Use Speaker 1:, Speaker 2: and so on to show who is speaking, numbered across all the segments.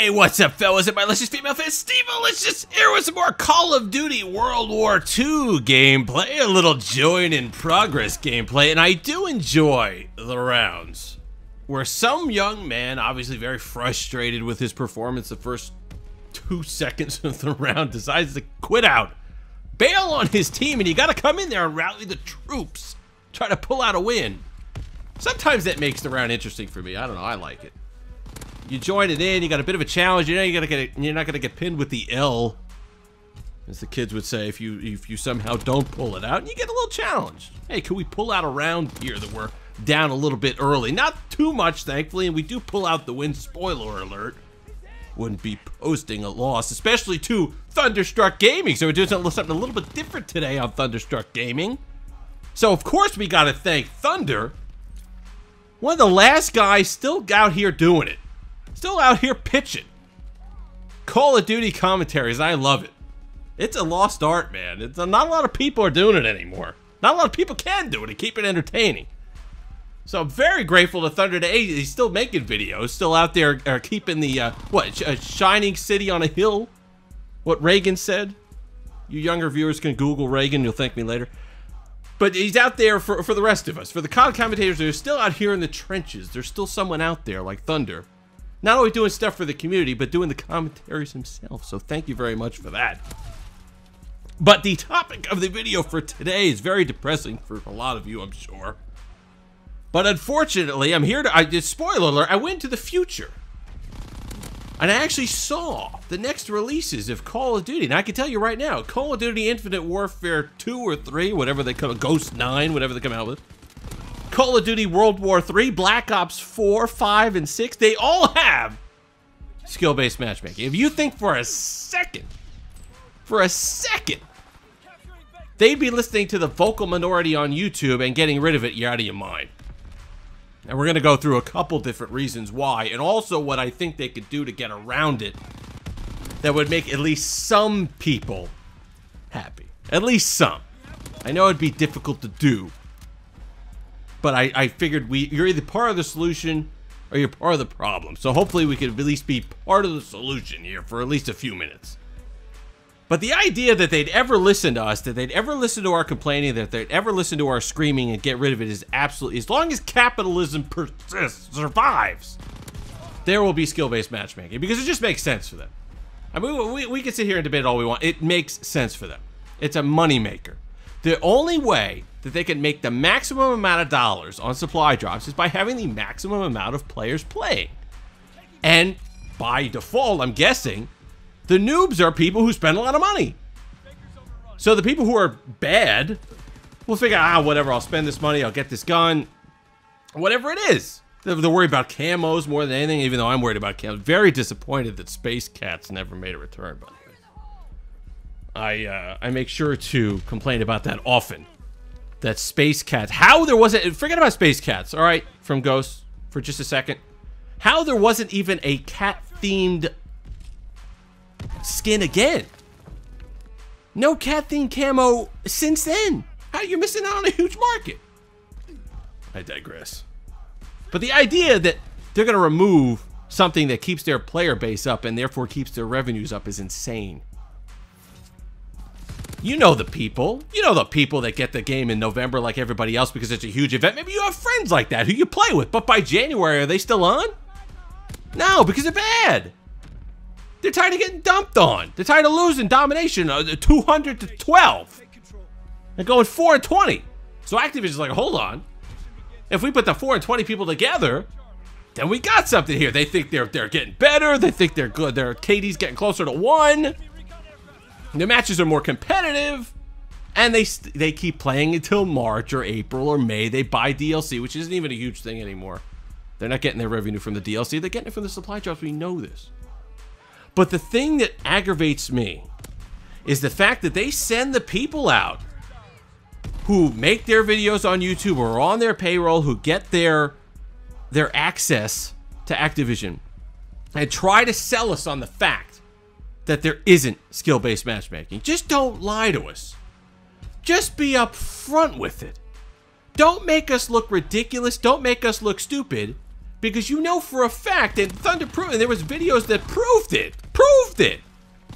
Speaker 1: Hey, what's up, fellas? And my delicious female fan, Steve Delicious, here with some more Call of Duty World War II gameplay, a little join in progress gameplay, and I do enjoy the rounds where some young man, obviously very frustrated with his performance the first 2 seconds of the round, decides to quit out, bail on his team, and you gotta come in there and rally the troops, try to pull out a win. Sometimes that makes the round interesting for me. I don't know, I like it. You join it in, you got a bit of a challenge, you know you're not gonna get pinned with the L, as the kids would say, if you somehow don't pull it out, and you get a little challenge. Hey, can we pull out a round here that we're down a little bit early? Not too much, thankfully, and we do pull out the win, spoiler alert. Wouldn't be posting a loss, especially to Thunderstruck Gaming, so we're doing something a little bit different today on Thunderstruck Gaming. So of course we gotta thank Thunder, one of the last guys still out here doing it. Still out here pitching. Call of Duty commentaries, I love it. It's a lost art, man. Not a lot of people are doing it anymore. Not a lot of people can do it and keep it entertaining. So I'm very grateful to Thunder today. He's still making videos, still out there keeping the, shining city on a hill? What Reagan said? You younger viewers can Google Reagan, you'll thank me later. But he's out there for the rest of us. For the COD commentators, they're still out here in the trenches. There's still someone out there like Thunder. Not only doing stuff for the community, but doing the commentaries himself. So thank you very much for that. But the topic of the video for today is very depressing for a lot of you, I'm sure. But unfortunately, I'm here to, spoiler alert, I went to the future. And I actually saw the next releases of Call of Duty. And I can tell you right now, Call of Duty Infinite Warfare 2 or 3, whatever they come, Ghost 9, whatever they come out with. Call of Duty World War III, Black Ops 4, 5, and 6, they all have skill-based matchmaking. If you think for a second, they'd be listening to the vocal minority on YouTube and getting rid of it, you're out of your mind. And we're going to go through a couple different reasons why, and also what I think they could do to get around it that would make at least some people happy. At least some. I know it'd be difficult to do, but I figured you're either part of the solution or you're part of the problem. So hopefully we could at least be part of the solution here for at least a few minutes. But the idea that they'd ever listen to us, that they'd ever listen to our complaining, that they'd ever listen to our screaming and get rid of it is absolutely, as long as capitalism persists, survives, there will be skill-based matchmaking, because it just makes sense for them. I mean, we can sit here and debate all we want. It makes sense for them. It's a moneymaker. The only way that they can make the maximum amount of dollars on supply drops is by having the maximum amount of players playing. And by default, I'm guessing, the noobs are people who spend a lot of money. So the people who are bad will figure, whatever, I'll spend this money, I'll get this gun, whatever it is. They're worried about camos more than anything, even though I'm worried about camos. Very disappointed that Space Cats never made a return, by the way. I make sure to complain about that often. That Space Cats, how there wasn't, forget about Space Cats, all right, from Ghost for just a second. How there wasn't even a cat-themed skin again. No cat-themed camo since then. How you're missing out on a huge market. I digress. But the idea that they're going to remove something that keeps their player base up and therefore keeps their revenues up is insane. You know the people. You know the people that get the game in November like everybody else because it's a huge event. Maybe you have friends like that who you play with, but by January, are they still on? No, because they're bad. They're tired of getting dumped on. They're tired of losing domination, 200 to 12. And going 4 and 20. So Activision's like, hold on. If we put the 4 and 20 people together, then we got something here. They think they're getting better. They think they're good. Their KD's getting closer to 1. The matches are more competitive. And they keep playing until March or April or May. They buy DLC, which isn't even a huge thing anymore. They're not getting their revenue from the DLC. They're getting it from the supply drops. We know this. But the thing that aggravates me is the fact that they send the people out who make their videos on YouTube or on their payroll, who get their access to Activision, and try to sell us on the fact that there isn't skill-based matchmaking. Just don't lie to us. Just be upfront with it. Don't make us look ridiculous. Don't make us look stupid Because you know for a fact, and Thunder proved, and there was videos that proved it,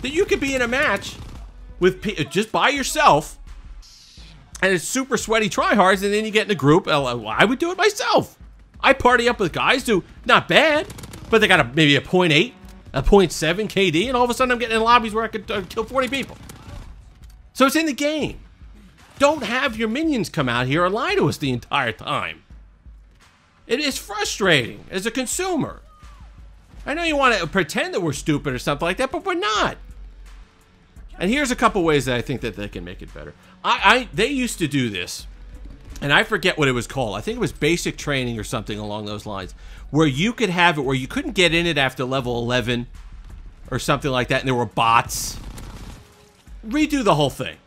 Speaker 1: that you could be in a match with just by yourself, and it's super sweaty tryhards, and then you get in a group. I would do it myself. I party up with guys who, not bad, but they got maybe a 0.8, a 0.7 KD, and all of a sudden I'm getting in lobbies where I could kill 40 people. So it's in the game. Don't have your minions come out here and lie to us the entire time. It is frustrating as a consumer. I know you want to pretend that we're stupid or something like that, but we're not. And here's a couple ways that I think that they can make it better. They used to do this, and I forget what it was called. I think it was basic training or something along those lines, where you could have it where you couldn't get in it after level 11 or something like that, and there were bots. Redo the whole thing.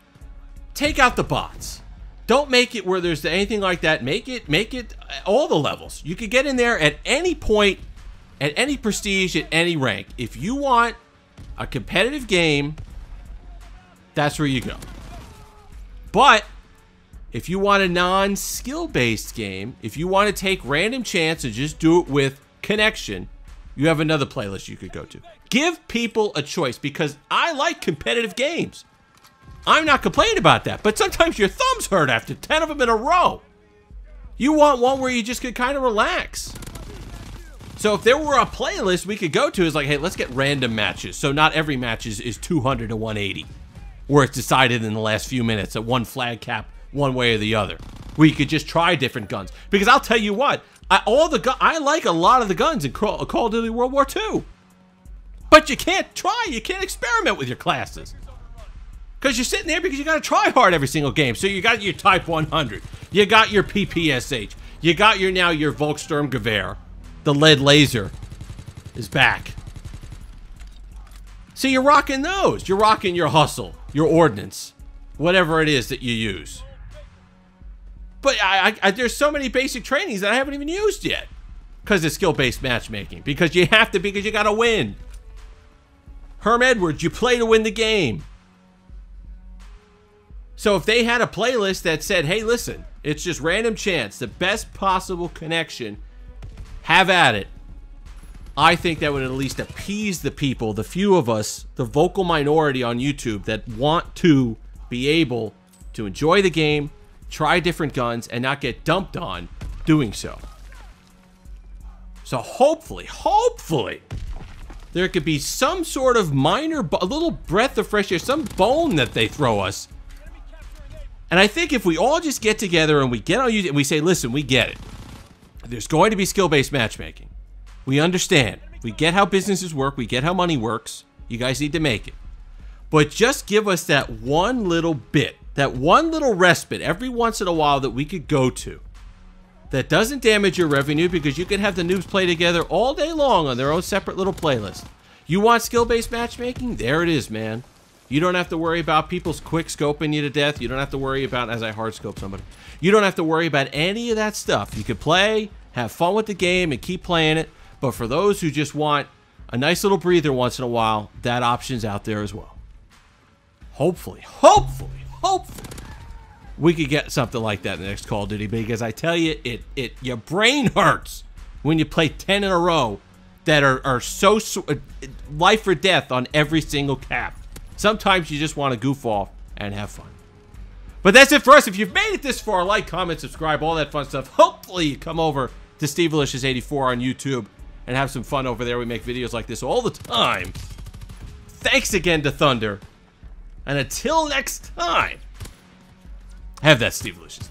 Speaker 1: Take out the bots. Don't make it where there's anything like that. Make it all the levels. You could get in there at any point, at any prestige, at any rank. If you want a competitive game, that's where you go. But if you want a non-skill-based game, if you want to take random chance and just do it with connection, you have another playlist you could go to. Give people a choice, because I like competitive games. I'm not complaining about that, but sometimes your thumbs hurt after 10 of them in a row. You want one where you just could kind of relax. So if there were a playlist we could go to, is like, hey, let's get random matches. So not every match is 200 to 180, where it's decided in the last few minutes at one flag cap, one way or the other. Where you could just try different guns. Because I'll tell you what, I like a lot of the guns in Call of Duty World War II. But you can't experiment with your classes. Because you're sitting there because you got to try hard every single game. So you got your Type 100. You got your PPSH. You got your Volkssturmgewehr. The lead laser is back. So you're rocking those. You're rocking your hustle, your ordnance, whatever it is that you use. But there's so many basic trainings that I haven't even used yet. Because it's skill-based matchmaking. Because you have to, because you got to win. Herm Edwards, you play to win the game. So if they had a playlist that said, hey, listen, it's just random chance, the best possible connection, have at it. I think that would at least appease the people, the few of us, the vocal minority on YouTube that want to be able to enjoy the game, try different guns, and not get dumped on doing so. So hopefully, there could be some sort of minor, a little breath of fresh air, some bone that they throw us. And I think if we all just get together and we get on YouTube and we say, listen, we get it. There's going to be skill-based matchmaking. We understand. We get how businesses work. We get how money works. You guys need to make it. But just give us that one little bit, that one little respite every once in a while that we could go to. That doesn't damage your revenue, because you can have the noobs play together all day long on their own separate little playlist. You want skill-based matchmaking? There it is, man. You don't have to worry about people's quick scoping you to death. You don't have to worry about, as I hard scope somebody, you don't have to worry about any of that stuff. You can play, have fun with the game, and keep playing it. But for those who just want a nice little breather once in a while, that option's out there as well. Hopefully, we could get something like that in the next Call of Duty, because I tell you, your brain hurts when you play 10 in a row that are so life or death on every single cap. Sometimes you just want to goof off and have fun. But that's it for us. If you've made it this far, like, comment, subscribe, all that fun stuff. Hopefully you come over to SteveAlicious84 on YouTube and have some fun over there. We make videos like this all the time. Thanks again to Thunder. And until next time, have that Steve Alicious.